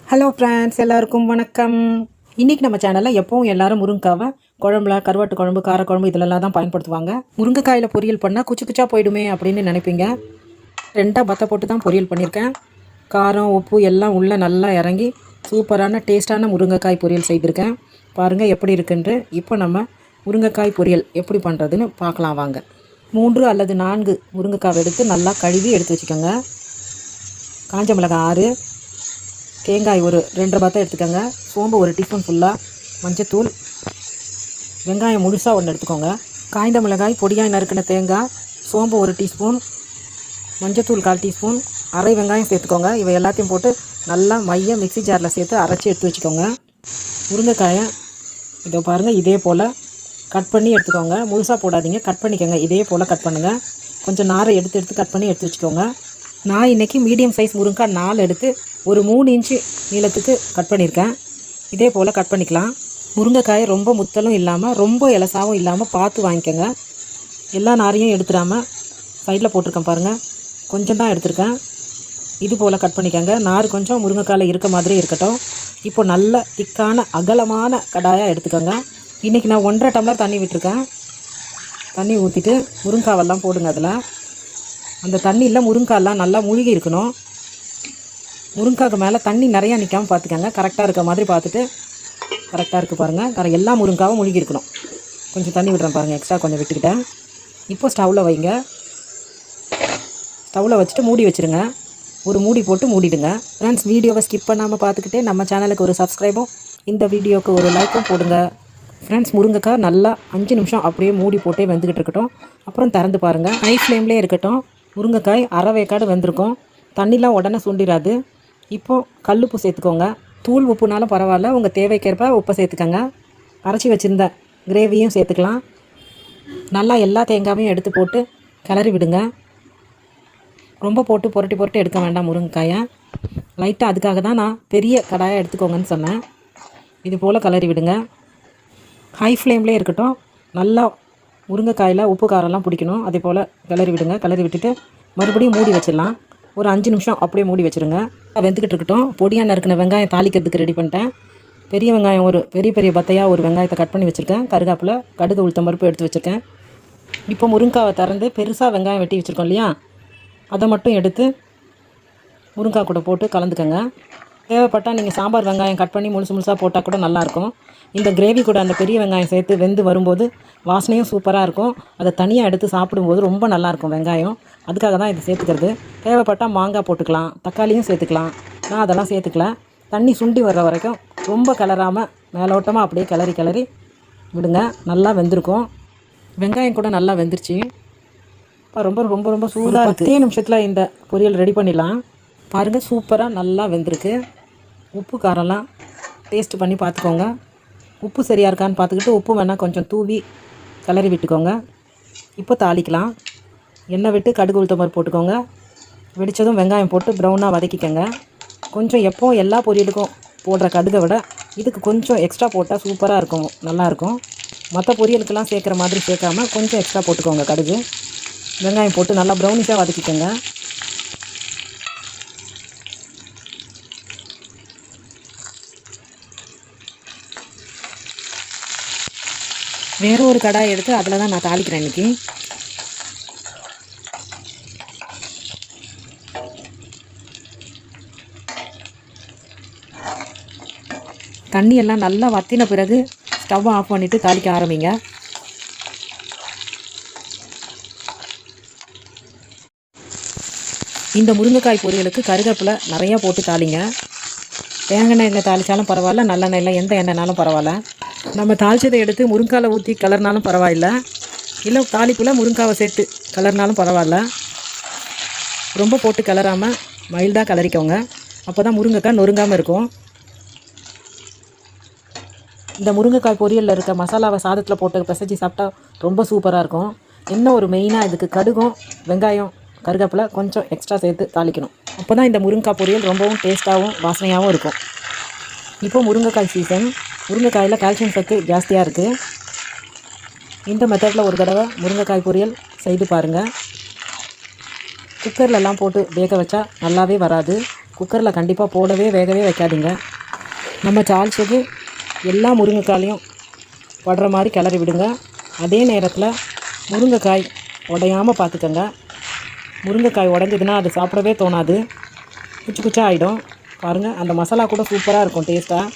Hello friends, எல்லாருக்கும் வணக்கம். இன்றைக்கி நம்ம சேனலில் எப்போவும் எல்லோரும் முருங்கைக்காவை குழம்புல, கருவாட்டு குழம்பு, காரக்குழம்பு இதிலெல்லாம் தான் பயன்படுத்துவாங்க. முருங்கைக்காயில் பொரியல் பண்ணால் குச்சி குச்சா போயிடுமே அப்படின்னு நினைப்பீங்க. 2 பத்தை போட்டு தான் பொரியல் பண்ணியிருக்கேன். காரம், உப்பு எல்லாம் உள்ளே நல்லா இறங்கி சூப்பரான டேஸ்ட்டான முருங்கைக்காய் பொரியல் செய்திருக்கேன். பாருங்கள் எப்படி இருக்குன்ட்டு. இப்போ நம்ம முருங்கைக்காய் பொரியல் எப்படி பண்ணுறதுன்னு பார்க்கலாம் வாங்க. 3 அல்லது 4 முருங்கைக்காவை எடுத்து நல்லா கழுவி எடுத்து வச்சுக்கோங்க. காஞ்ச மிளகாய் 6, தேங்காய் ஒரு 2 பத்தை எடுத்துக்கோங்க. சோம்பு 1 டீஸ்பூன் ஃபுல்லாக, மஞ்சத்தூள், வெங்காயம் முழுசாக 1 எடுத்துக்கோங்க. காய்ந்த மிளகாய், பொடியாக நறுக்கின தேங்காய், சோம்பு 1 டீஸ்பூன், மஞ்சத்தூள் 1/4 டீஸ்பூன், அரை வெங்காயம் சேர்த்துக்கோங்க. இவை எல்லாத்தையும் போட்டு நல்லா மைய மிக்ஸி ஜாரில் சேர்த்து அரைச்சி எடுத்து வச்சுக்கோங்க. முருங்கைக்காயை இதோ பாருங்கள், இதே போல் கட் பண்ணி எடுத்துக்கோங்க. முழுசாக போடாதீங்க, கட் பண்ணிக்கோங்க. இதே போல் கட் பண்ணுங்கள். கொஞ்சம் நாரை எடுத்து கட் பண்ணி எடுத்து வச்சுக்கோங்க. நான் இன்றைக்கி மீடியம் சைஸ் முருங்கைக்காய் 4 எடுத்து ஒரு 3 இன்ச்சு நீளத்துக்கு கட் பண்ணியிருக்கேன். இதே போல் கட் பண்ணிக்கலாம். முருங்கைக்காய் ரொம்ப முத்தலும் இல்லாமல் ரொம்ப இலசாவும் இல்லாமல் பார்த்து வாங்கிக்கோங்க. எல்லா நாரையும் எடுத்துடாமல் சைடில் போட்டிருக்கேன் பாருங்கள், கொஞ்சம் தான் எடுத்திருக்கேன். இது போல் கட் பண்ணிக்கோங்க. நார் கொஞ்சம் முருங்கைக்காயில் இருக்க மாதிரி இருக்கட்டும். இப்போ நல்ல திக்கான அகலமான கடாயாக எடுத்துக்கோங்க. இன்றைக்கி நான் 1.5 டம்ளர் தண்ணி விட்டுருக்கேன். தண்ணி ஊற்றிட்டு முருங்கைக்காவெல்லாம் போடுங்க. அதில் அந்த தண்ணியில் முருங்கைக்காயெல்லாம் நல்லா மூழ்கி இருக்கணும். முருங்கைக்காய்க்கு மேலே தண்ணி நிறையா நிற்காமல் பார்த்துக்கோங்க. கரெக்டாக இருக்க மாதிரி பார்த்துட்டு, கரெக்டாக இருக்குது பாருங்கள். எல்லா முருங்கைக்காவும் மூழ்கி இருக்கணும். கொஞ்சம் தண்ணி விடுறேன் பாருங்கள், எக்ஸ்ட்ரா கொஞ்சம் விட்டுக்கிட்டேன். இப்போ ஸ்டவ்வில் வைங்க. ஸ்டவ்வில் வச்சுட்டு மூடி வச்சுருங்க. ஒரு மூடி போட்டு மூடிடுங்க. ஃப்ரெண்ட்ஸ், வீடியோவை ஸ்கிப் பண்ணாமல் பார்த்துக்கிட்டே நம்ம சேனலுக்கு ஒரு சப்ஸ்கிரைபும், இந்த வீடியோவுக்கு ஒரு லைக்கும் போடுங்க. ஃப்ரெண்ட்ஸ், முருங்கைக்காய் நல்லா 5 நிமிஷம் அப்படியே மூடி போட்டே வெந்துக்கிட்டு இருக்கட்டும். அப்புறம் திறந்து பாருங்கள். ஹை ஃப்ளேம்லேயே இருக்கட்டும். முருங்கைக்காய் அரை வேக்காடு வெந்திருக்கும். தண்ணிலாம் உடனே சுண்டிடாது. இப்போது கல்லுப்பு சேர்த்துக்கோங்க. தூள் உப்புனாலும் பரவாயில்ல, உங்கள் தேவைக்கேற்ப உப்பை சேர்த்துக்கோங்க. அரைச்சி வச்சுருந்த கிரேவியும் சேர்த்துக்கலாம். நல்லா எல்லா தேங்காயும் எடுத்து போட்டு கிளறி விடுங்க. ரொம்ப போட்டு புரட்டி எடுக்க வேண்டாம் முருங்கைக்காயை. லைட்டாக அதுக்காக தான் நான் பெரிய கடாயை எடுத்துக்கோங்கன்னு சொன்னேன். இது போல் கிளறி விடுங்க. ஹை ஃப்ளேம்லேயே இருக்கட்டும். நல்லா முருங்கைக்காயில் உப்பு காரம்லாம் பிடிக்கணும். அதே போல் கிளறி விடுங்க. கிளறி விட்டுட்டு மறுபடியும் மூடி வச்சிடலாம். ஒரு 5 நிமிஷம் அப்படியே மூடி வச்சுருங்க. வெந்துக்கிட்டு இருக்கட்டும். பொடியாக நறுக்கின வெங்காயம் தாளிக்கிறதுக்கு ரெடி பண்ணிட்டேன். பெரிய வெங்காயம் ஒரு பெரிய பத்தையாக ஒரு வெங்காயத்தை கட் பண்ணி வச்சுருக்கேன். கருகாப்பில், கடுகு, உளுத்தம் பருப்பு எடுத்து வச்சுருக்கேன். இப்போ முருங்கைக்காவை திறந்து பெருசாக வெங்காயம் வெட்டி வச்சுருக்கோம் இல்லையா, அதை மட்டும் எடுத்து முருங்கைக்காய் கூட போட்டு கலந்துக்கோங்க. தேவைப்பட்டால் நீங்கள் சாம்பார் வெங்காயம் கட் பண்ணி முழுசாக போட்டால் கூட நல்லாயிருக்கும். இந்த கிரேவி கூட அந்த பெரிய வெங்காயம் சேர்த்து வெந்து வரும்போது வாசனையும் சூப்பராக இருக்கும். அதை தனியாக எடுத்து சாப்பிடும்போது ரொம்ப நல்லாயிருக்கும் வெங்காயம். அதுக்காக தான் இது சேர்த்துக்கிறது. தேவைப்பட்டால் மாங்காய் போட்டுக்கலாம், தக்காளியும் சேர்த்துக்கலாம். நான் அதெல்லாம் சேர்த்துக்கல. தண்ணி சுண்டி வர்ற வரைக்கும் ரொம்ப கிளறாமல் மேலோட்டமாக அப்படியே கிளறி விடுங்க. நல்லா வெந்திருக்கும். வெங்காயம் கூட நல்லா வெந்துருச்சு. ரொம்ப ரொம்ப ரொம்ப சூடாக இருக்குது. 10 நிமிஷத்தில் இந்த பொரியல் ரெடி பண்ணிடலாம். பாருங்கள், சூப்பராக நல்லா வெந்திருக்கு. உப்பு காரம்லாம் டேஸ்ட்டு பண்ணி பார்த்துக்கோங்க. உப்பு சரியாக இருக்கான்னு பார்த்துக்கிட்டு உப்பு வேணால் கொஞ்சம் தூவி கிளறி விட்டுக்கோங்க. இப்போ தாளிக்கலாம். எண்ணெய் விட்டு கடுகு, உளுத்தம் பருப்பு போட்டுக்கோங்க. வெடித்ததும் வெங்காயம் போட்டு ப்ரௌனாக வதக்கிக்கோங்க. கொஞ்சம் எப்போது எல்லா பொரியலுக்கும் போடுற கடுகை விட இதுக்கு கொஞ்சம் எக்ஸ்ட்ரா போட்டால் சூப்பராக இருக்கும், நல்லாயிருக்கும். மற்ற பொரியலுக்கெல்லாம் சேர்க்குற மாதிரி சேர்க்காமல் கொஞ்சம் எக்ஸ்ட்ரா போட்டுக்கோங்க கடுகு. வெங்காயம் போட்டு நல்லா ப்ரௌனிஷாக வதக்கிக்கோங்க. வேறு ஒரு கடாய் எடுத்து அதில் தான் நான் தாளிக்கிறேன் இன்றைக்கி. தண்ணி எல்லாம் நல்லா வற்றின பிறகு ஸ்டவ் ஆஃப் பண்ணிவிட்டு தாளிக்க ஆரம்பிங்க. இந்த முருங்கைக்காய் பொரியலுக்கு கருவேப்பிலை நிறையா போட்டு தாளிங்க. தேங்காய் எண்ணெயில் தாளித்தாலும் பரவாயில்ல, நல்லெண்ணெயில் எந்த எண்ணெய்னாலும் பரவாயில்ல. நம்ம தாளிச்சதை எடுத்து முருங்காயில் ஊற்றி கலர்னாலும் பரவாயில்ல, இல்லை தாளிப்பில் முருங்காவை சேர்த்து கலர்னாலும் பரவாயில்ல. ரொம்ப போட்டு கிளறாமல் மைல்டாக கிளறிக்கோங்க. அப்போ தான் முருங்கைக்காய் நொறுங்காமல் இருக்கும். இந்த முருங்கைக்காய் பொரியலில் இருக்க மசாலாவை சாதத்தில் போட்டு பிசைஞ்சு சாப்பிட்டா ரொம்ப சூப்பராக இருக்கும். என்ன ஒரு மெயினாக இதுக்கு கடுகும், வெங்காயம், கருவேப்பிலை கொஞ்சம் எக்ஸ்ட்ரா சேர்த்து தாளிக்கணும். அப்போ தான் இந்த முருங்கைக்காய் பொரியல் ரொம்பவும் டேஸ்ட்டாகவும் வாசனையாகவும் இருக்கும். இப்போ முருங்கைக்காய் சீசன். முருங்கைக்காயில் கால்சியம் சத்து ஜாஸ்தியாக இருக்குது. இந்த மெத்தடில் ஒரு தடவை முருங்கைக்காய் பொரியல் செய்து பாருங்கள். குக்கர்லலாம் போட்டு வேக வச்சா நல்லாவே வராது. குக்கரில் கண்டிப்பாக போடவே வேகவே வைக்காதீங்க. நம்ம தாளிச்சது எல்லா முருங்கைக்காயிலையும் படுற மாதிரி கிளறி விடுங்க. அதே நேரத்தில் முருங்கைக்காய் உடையாமல் பார்த்துக்கங்க. முருங்கைக்காய் உடஞ்சதுன்னா அது சாப்பிடவே தோணாது, குச்சி குச்சாக ஆகிடும். பாருங்கள், அந்த மசாலா கூட சூப்பராக இருக்கும் டேஸ்ட்டாக.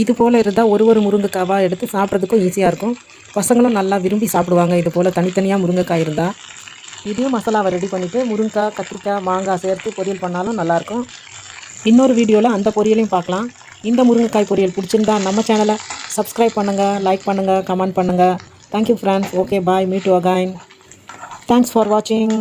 இது போல் இருந்தால் ஒரு முருங்கைக்காவாக எடுத்து சாப்பிட்றதுக்கும் ஈஸியாக இருக்கும். பசங்களும் நல்லா விரும்பி சாப்பிடுவாங்க இது போல் தனித்தனியாக முருங்கைக்காய் இருந்தால். இதே மசாலாவை ரெடி பண்ணிவிட்டு முருங்கைக்காய், கத்திரிக்காய், மாங்காய் சேர்த்து பொரியல் பண்ணாலும் நல்லாயிருக்கும். இன்னொரு வீடியோவில் அந்த பொரியலையும் பார்க்கலாம். இந்த முருங்கைக்காய் பொரியல் பிடிச்சிருந்தா நம்ம சேனலை சப்ஸ்கிரைப் பண்ணுங்கள், லைக் பண்ணுங்கள், கமெண்ட் பண்ணுங்கள். Thank you friends. Okay, bye, meet you again. Thanks for வாட்சிங்.